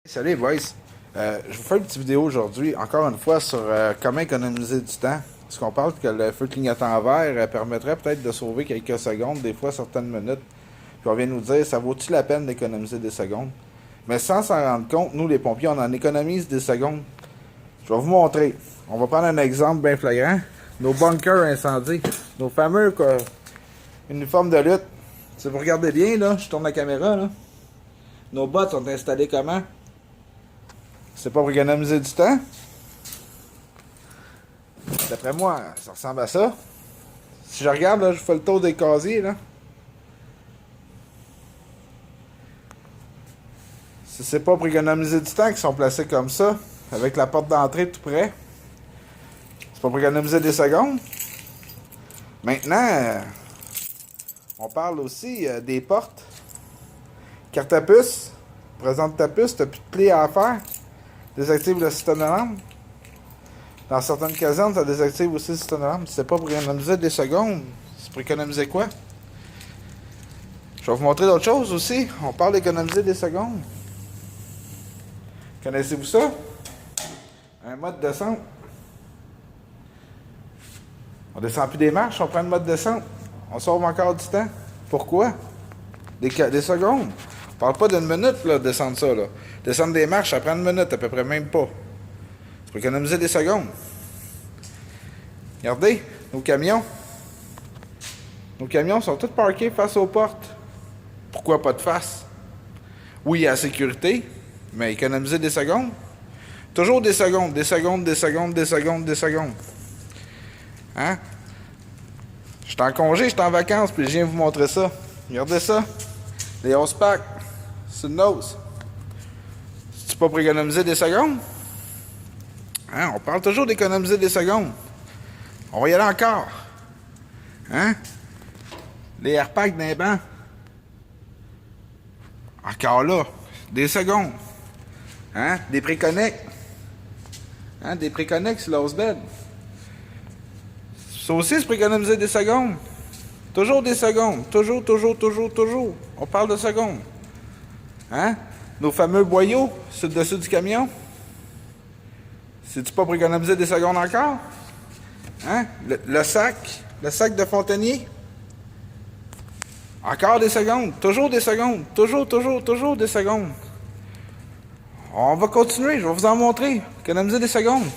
Salut boys, je vous fais une petite vidéo aujourd'hui, encore une fois, sur comment économiser du temps. Parce qu'on parle que le feu clignotant vert permettrait peut-être de sauver quelques secondes, des fois certaines minutes. Puis on vient nous dire, ça vaut-il la peine d'économiser des secondes? Mais sans s'en rendre compte, nous les pompiers, on en économise des secondes. Je vais vous montrer. On va prendre un exemple bien flagrant. Nos bunkers incendies, nos fameux uniformes de lutte. Si vous regardez bien, là, je tourne la caméra, là. Nos bottes sont installées comment? C'est pas pour économiser du temps? D'après moi, ça ressemble à ça. Si je regarde, là, je fais le tour des casiers, là. Si c'est pas pour économiser du temps qu'ils sont placés comme ça, avec la porte d'entrée tout près, c'est pas pour économiser des secondes. Maintenant, on parle aussi des portes. Carte à puce, présente ta puce, t'as plus de clé à faire. Désactive le système d'alarme. Dans certaines casernes, ça désactive aussi le système d'alarme. C'est pas pour économiser des secondes. C'est pour économiser quoi? Je vais vous montrer d'autres choses aussi. On parle d'économiser des secondes. Connaissez-vous ça? Un mode descente. On descend plus des marches, on prend le mode descente. On sauve encore du temps. Pourquoi? Des secondes. On parle pas d'une minute, là, descendre ça, là. Descendre des marches, ça prend une minute, à peu près même pas. C'est pour économiser des secondes. Regardez, nos camions. Nos camions sont tous parqués face aux portes. Pourquoi pas de face? Oui, il y a la sécurité, mais économiser des secondes. Toujours des secondes, des secondes, des secondes, des secondes, des secondes. Hein? Je suis en congé, je suis en vacances, puis je viens vous montrer ça. Regardez ça. Les 11 packs. C'est une nose. C'est pas pour économiser des secondes? Hein? On parle toujours d'économiser des secondes. On va y aller encore. Hein? Les airpacks d'un banc. Encore là. Des secondes. Hein? Des préconnects. Hein? Des préconnects sur l'house-bed. Ça aussi, c'est pour économiser des secondes. Toujours des secondes. Toujours, toujours, toujours, toujours. On parle de secondes. Hein? Nos fameux boyaux sur le dessus du camion. C'est-tu pas pour économiser des secondes encore? Hein? Le sac de Fontainier. Encore des secondes. Toujours des secondes. Toujours, toujours, toujours des secondes. On va continuer, je vais vous en montrer. Économiser des secondes.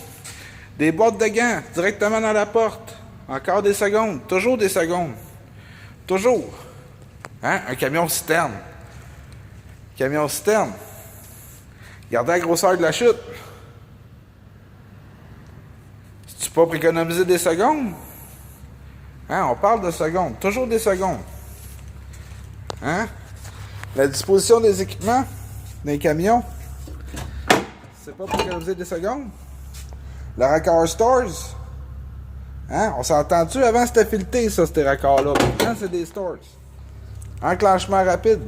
Des boîtes de gants directement dans la porte. Encore des secondes. Toujours des secondes. Toujours. Hein? Un camion citerne. Camion citerne. Regardez la grosseur de la chute. C'est-tu pas pour économiser des secondes? Hein? On parle de secondes. Toujours des secondes. Hein? La disposition des équipements des camions. C'est pas pour économiser des secondes? Le raccord stores. Hein? On s'entend-tu? Avant, c'était fileté, ça, ces raccords-là. Maintenant, c'est des stores. Enclenchement rapide.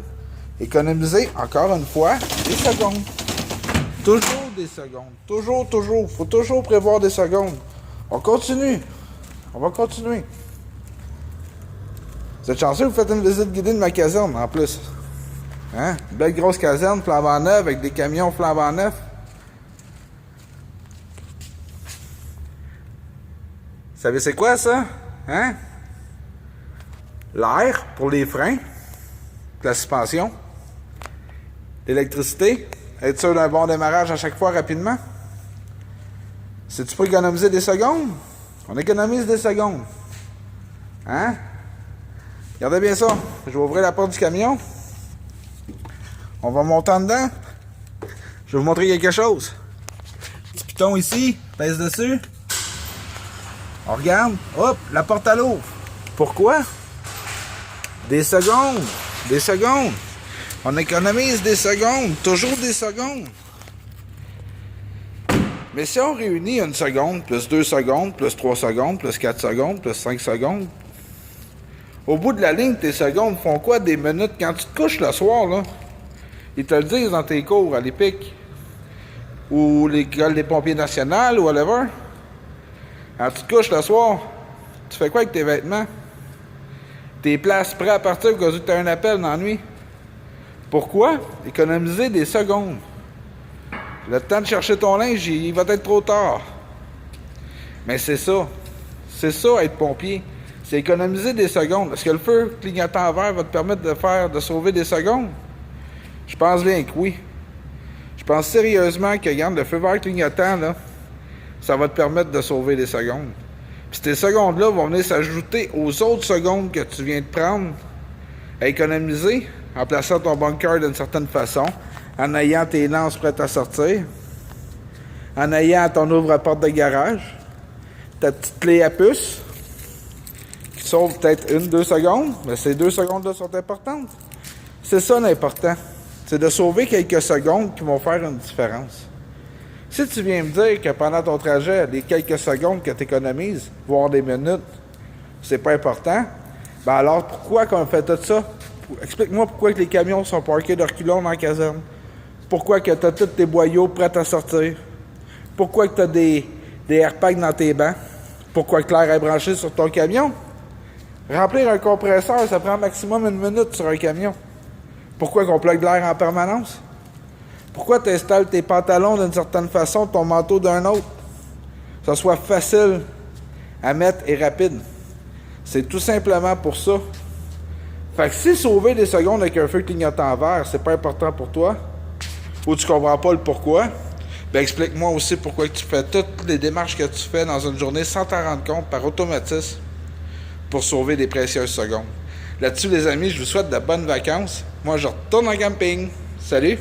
Économiser, encore une fois, des secondes. Toujours des secondes. Toujours, toujours. Faut toujours prévoir des secondes. On continue. On va continuer. Vous êtes chanceux, vous faites une visite guidée de ma caserne, en plus. Hein? Une belle grosse caserne, flambant neuve, avec des camions flambant neufs. Vous savez c'est quoi, ça? Hein? L'air pour les freins. La suspension. L'électricité. Être sûr d'un bon démarrage à chaque fois rapidement. C'est-tu pour économiser des secondes? On économise des secondes. Hein? Regardez bien ça. Je vais ouvrir la porte du camion. On va monter en dedans. Je vais vous montrer quelque chose. Petit piton ici. Pèse dessus. On regarde. Hop, la porte à l'eau. Pourquoi? Des secondes. Des secondes. On économise des secondes. Toujours des secondes. Mais si on réunit une seconde, plus 2 secondes, plus 3 secondes, plus 4 secondes, plus 5 secondes, au bout de la ligne, tes secondes font quoi des minutes? Quand tu te couches le soir, là, ils te le disent dans tes cours à l'EPIC, ou l'école des pompiers nationaux, ou whatever. Quand tu te couches le soir, tu fais quoi avec tes vêtements? Tes places prêtes à partir au cas où tu as un appel dans la nuit. Pourquoi? Économiser des secondes. Le temps de chercher ton linge, il va être trop tard. Mais c'est ça. C'est ça, être pompier. C'est économiser des secondes. Est-ce que le feu clignotant vert va te permettre de sauver des secondes? Je pense bien que oui. Je pense sérieusement que, regarde, le feu vert clignotant, là, ça va te permettre de sauver des secondes. Puis ces secondes-là vont venir s'ajouter aux autres secondes que tu viens de prendre à économiser en plaçant ton bunker d'une certaine façon, en ayant tes lances prêtes à sortir, en ayant ton ouvre-porte de garage, ta petite clé à puce, qui sauve peut-être 1-2 secondes, mais ces 2 secondes-là sont importantes. C'est ça l'important. C'est de sauver quelques secondes qui vont faire une différence. Si tu viens me dire que pendant ton trajet, les quelques secondes que tu économises, voire des minutes, c'est pas important, ben alors pourquoi qu'on fait tout ça? Explique-moi pourquoi que les camions sont parqués de reculons dans la caserne. Pourquoi que tu as tous tes boyaux prêts à sortir. Pourquoi que tu as des airbags dans tes bancs. Pourquoi que l'air est branché sur ton camion. Remplir un compresseur, ça prend maximum 1 minute sur un camion. Pourquoi qu'on plug l'air en permanence? Pourquoi tu installes tes pantalons d'une certaine façon, ton manteau d'un autre? Que ça soit facile à mettre et rapide. C'est tout simplement pour ça. Fait que si sauver des secondes avec un feu clignotant vert, c'est pas important pour toi, ou tu comprends pas le pourquoi, ben explique-moi aussi pourquoi tu fais toutes les démarches que tu fais dans une journée sans t'en rendre compte par automatisme pour sauver des précieuses secondes. Là-dessus, les amis, je vous souhaite de bonnes vacances. Moi, je retourne en camping. Salut!